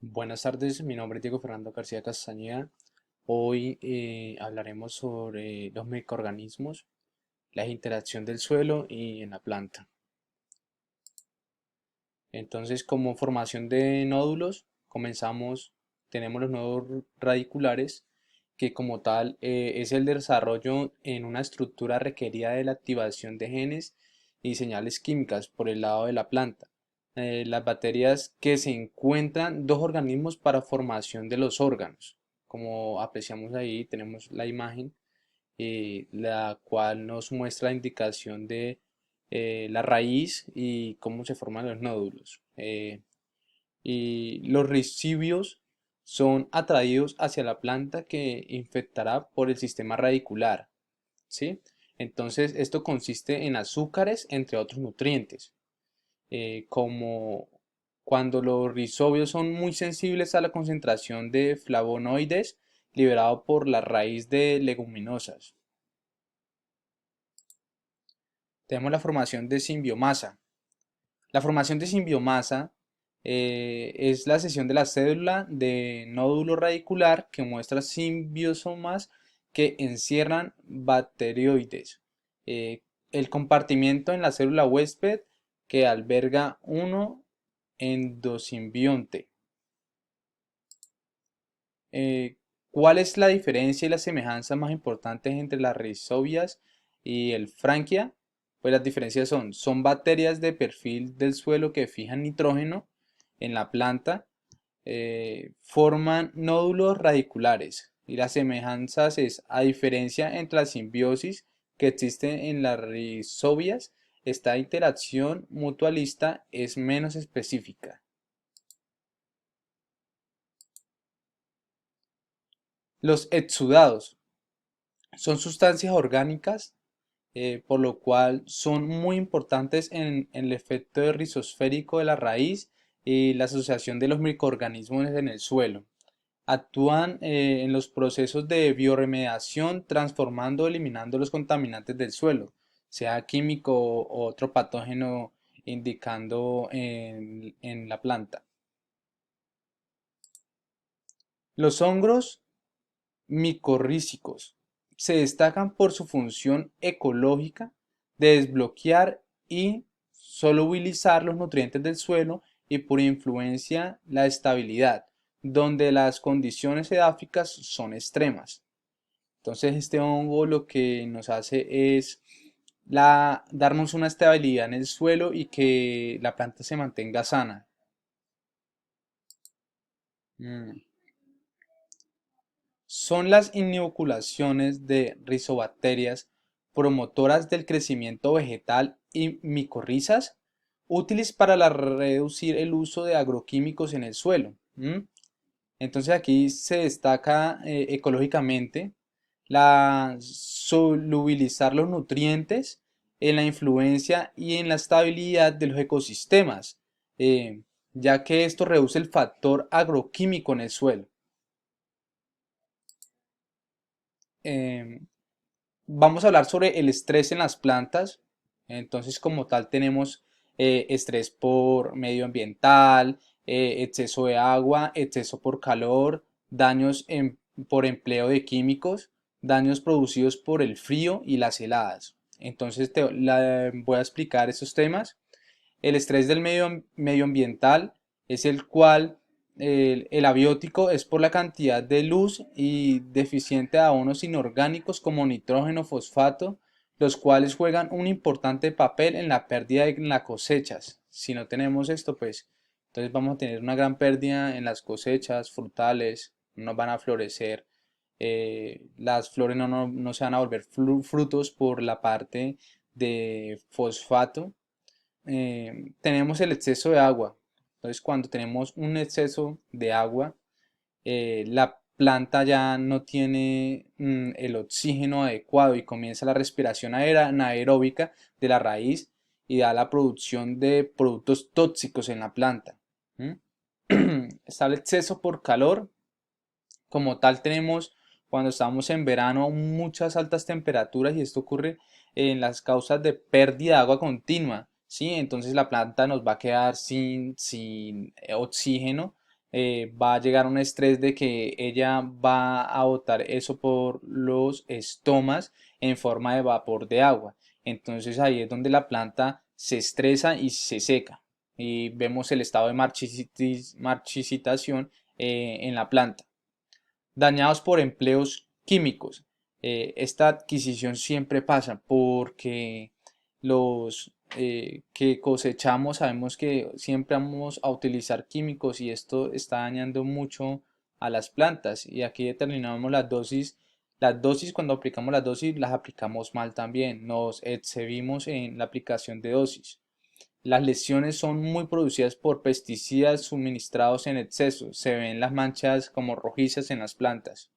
Buenas tardes, mi nombre es Diego Fernando García Castañeda. Hoy hablaremos sobre los microorganismos, la interacción del suelo y en la planta. Entonces, como formación de nódulos, tenemos los nódulos radiculares, que como tal es el desarrollo en una estructura requerida de la activación de genes y señales químicas por el lado de la planta. Las bacterias que se encuentran dos organismos para formación de los órganos. Como apreciamos ahí, tenemos la imagen, la cual nos muestra la indicación de la raíz y cómo se forman los nódulos. Y los ricibios son atraídos hacia la planta que infectará por el sistema radicular, ¿sí? Entonces, esto consiste en azúcares, entre otros nutrientes, como cuando los rizobios son muy sensibles a la concentración de flavonoides liberado por la raíz de leguminosas. Tenemos la formación de simbiomasa. La formación de simbiomasa es la sección de la célula de nódulo radicular que muestra simbiosomas que encierran bacteroides. El compartimiento en la célula huésped que alberga uno endosimbionte. Eh, ¿Cuál es la diferencia y la semejanza más importantes entre las rizobias y el franquia? Pues las diferencias son bacterias de perfil del suelo que fijan nitrógeno en la planta, forman nódulos radiculares. Y las semejanzas es, a diferencia entre la simbiosis que existe en las rizobias, esta interacción mutualista es menos específica. Los exudados son sustancias orgánicas, por lo cual son muy importantes en el efecto de rizosférico de la raíz y la asociación de los microorganismos en el suelo. Actúan en los procesos de bioremediación, transformando o eliminando los contaminantes del suelo, sea químico o otro patógeno indicando en la planta. Los hongos micorrízicos se destacan por su función ecológica de desbloquear y solubilizar los nutrientes del suelo y por influencia la estabilidad, donde las condiciones edáficas son extremas. Entonces este hongo lo que nos hace es darnos una estabilidad en el suelo y que la planta se mantenga sana. Mm. Son las inoculaciones de rizobacterias promotoras del crecimiento vegetal y micorrizas, útiles para reducir el uso de agroquímicos en el suelo. Entonces aquí se destaca ecológicamente la solubilizar los nutrientes en la influencia y en la estabilidad de los ecosistemas, eh, ya que esto reduce el factor agroquímico en el suelo. Em, Vamos a hablar sobre el estrés en las plantas. Entonces, como tal, tenemos estrés por medioambiental, exceso de agua, exceso por calor, por empleo de químicos, daños producidos por el frío y las heladas. Entonces, voy a explicar estos temas. El estrés del medioambiental es el cual el abiótico es por la cantidad de luz y deficiente de abonos inorgánicos como nitrógeno, fosfato, los cuales juegan un importante papel en la pérdida de las cosechas. Si no tenemos esto, pues entonces vamos a tener una gran pérdida en las cosechas frutales, no nos van a florecer, las flores no se van a volver frutos por la parte de fosfato. Tenemos el exceso de agua. Entonces, cuando tenemos un exceso de agua, la planta ya no tiene el oxígeno adecuado y comienza la respiración anaeróbica de la raíz y da la producción de productos tóxicos en la planta. ¿Mm? Está el exceso por calor. Como tal, tenemos cuando estamos en verano muchas altas temperaturas y esto ocurre en las causas de pérdida de agua continua, ¿sí? Entonces la planta nos va a quedar sin oxígeno va a llegar un estrés de que ella va a botar eso por los estomas en forma de vapor de agua. Entonces ahí es donde la planta se estresa y se seca. Y vemos el estado de marchicitación en la planta. Dañados por empleos químicos. Esta adquisición siempre pasa porque los que cosechamos sabemos que siempre vamos a utilizar químicos y esto está dañando mucho a las plantas y aquí determinamos las dosis. Las dosis, cuando aplicamos las dosis, las aplicamos mal también, nos excedimos en la aplicación de dosis. Las lesiones son muy producidas por pesticidas suministrados en exceso. Se ven las manchas como rojizas en las plantas.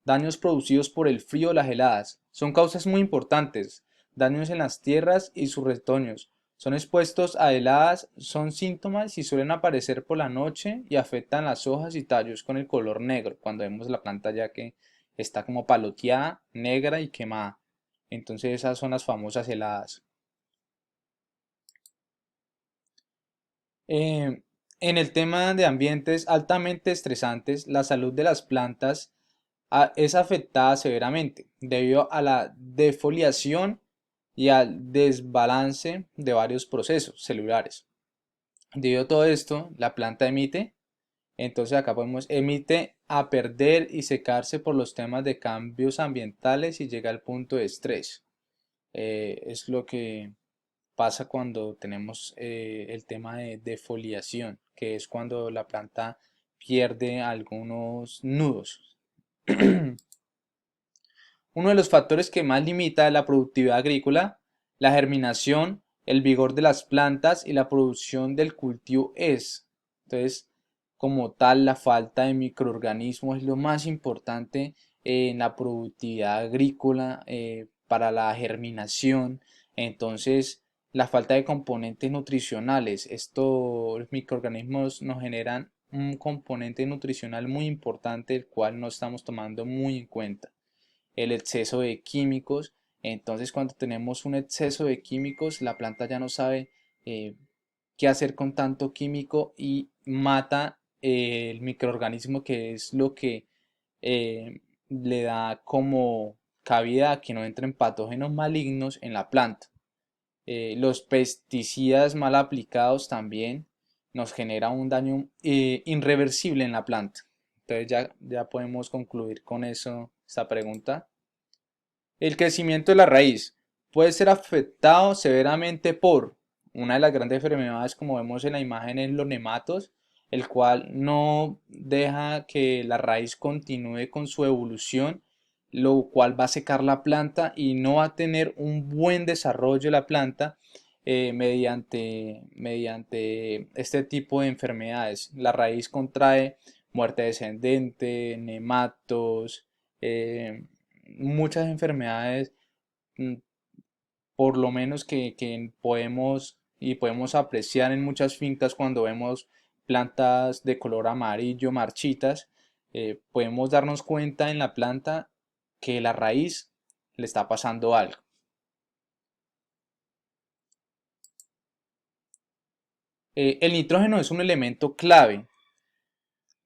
Daños producidos por el frío o las heladas. Son causas muy importantes. Daños en las tierras y sus retoños. Son expuestos a heladas, son síntomas y suelen aparecer por la noche y afectan las hojas y tallos con el color negro. Cuando vemos la planta ya que está como paloteada, negra y quemada. Entonces esas son las famosas heladas. Eh, en el tema de ambientes altamente estresantes, la salud de las plantas es afectada severamente debido a la defoliación y al desbalance de varios procesos celulares. Debido a todo esto, la planta emite, entonces acá podemos, emite a perder y secarse por los temas de cambios ambientales y llega al punto de estrés. Es lo que pasa cuando tenemos el tema de defoliación, que es cuando la planta pierde algunos nudos. Uno de los factores que más limita la productividad agrícola, la germinación, el vigor de las plantas y la producción del cultivo es, entonces, como tal, la falta de microorganismos es lo más importante en la productividad agrícola para la germinación. Entonces, la falta de componentes nutricionales, estos microorganismos nos generan un componente nutricional muy importante, el cual no estamos tomando muy en cuenta el exceso de químicos. Entonces, cuando tenemos un exceso de químicos, la planta ya no sabe eh, qué hacer con tanto químico y mata el microorganismo que es lo que le da como cabida a que no entren patógenos malignos en la planta. Los pesticidas mal aplicados también nos genera un daño irreversible en la planta. Entonces ya podemos concluir con eso esta pregunta. El crecimiento de la raíz puede ser afectado severamente por una de las grandes enfermedades, como vemos en la imagen, en los nematos, el cual no deja que la raíz continúe con su evolución, lo cual va a secar la planta y no va a tener un buen desarrollo la planta mediante este tipo de enfermedades. La raíz contrae muerte descendente, nematos, eh, muchas enfermedades, mm, por lo menos que podemos apreciar en muchas fincas cuando vemos plantas de color amarillo, marchitas, podemos darnos cuenta en la planta que la raíz le está pasando algo. El nitrógeno es un elemento clave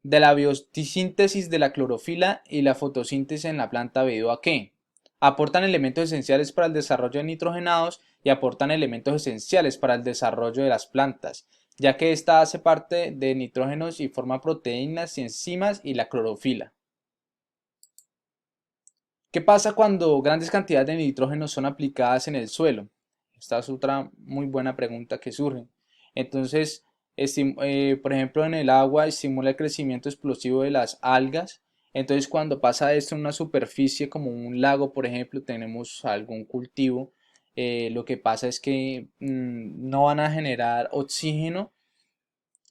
de la biosíntesis de la clorofila y la fotosíntesis en la planta debido a que aportan elementos esenciales para el desarrollo de nitrogenados y aportan elementos esenciales para el desarrollo de las plantas, ya que ésta hace parte de nitrógenos y forma proteínas y enzimas y la clorofila. ¿Qué pasa cuando grandes cantidades de nitrógeno son aplicadas en el suelo? Esta es otra muy buena pregunta que surge. Entonces, por ejemplo, en el agua estimula el crecimiento explosivo de las algas. Entonces, cuando pasa esto en una superficie como un lago, por ejemplo, tenemos algún cultivo, lo que pasa es que no van a generar oxígeno,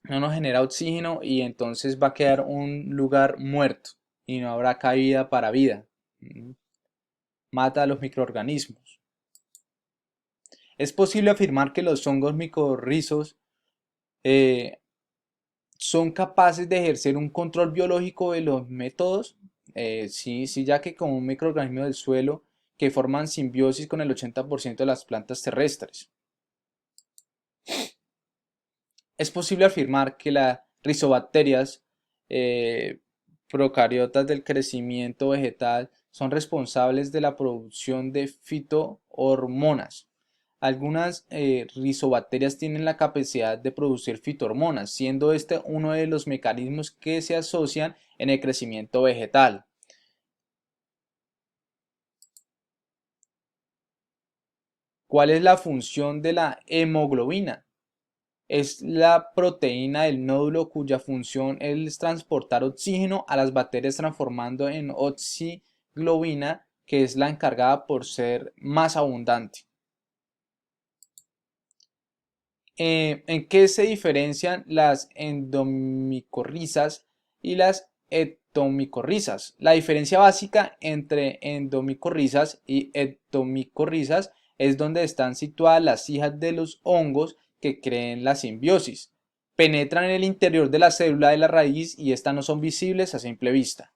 no nos genera oxígeno y entonces va a quedar un lugar muerto y no habrá cabida para vida. Mata a los microorganismos. Es posible afirmar que los hongos micorrizos eh, son capaces de ejercer un control biológico de los métodos. Sí, sí, ya que como un microorganismo del suelo que forman simbiosis con el 80% de las plantas terrestres. Es posible afirmar que la rizobacterias, eh, procariotas del crecimiento vegetal, son responsables de la producción de fitohormonas. Algunas rizobacterias tienen la capacidad de producir fitohormonas, siendo este uno de los mecanismos que se asocian en el crecimiento vegetal. ¿Cuál es la función de la hemoglobina? Es la proteína del nódulo cuya función es transportar oxígeno a las bacterias transformando en oxiglobina, que es la encargada por ser más abundante. ¿En qué se diferencian las endomicorrizas y las ectomicorrizas? La diferencia básica entre endomicorrizas y ectomicorrizas es donde están situadas las hijas de los hongos que creen la simbiosis. Penetran en el interior de la célula de la raíz y estas no son visibles a simple vista.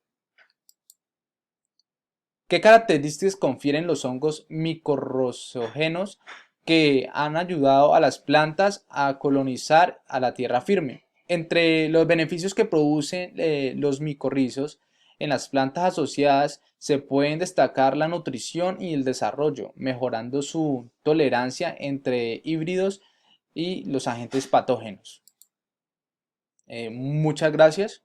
¿Qué características confieren los hongos micorrizógenos que han ayudado a las plantas a colonizar a la tierra firme? Entre los beneficios que producen los micorrizos en las plantas asociadas se pueden destacar la nutrición y el desarrollo, mejorando su tolerancia entre híbridos y los agentes patógenos. Muchas gracias.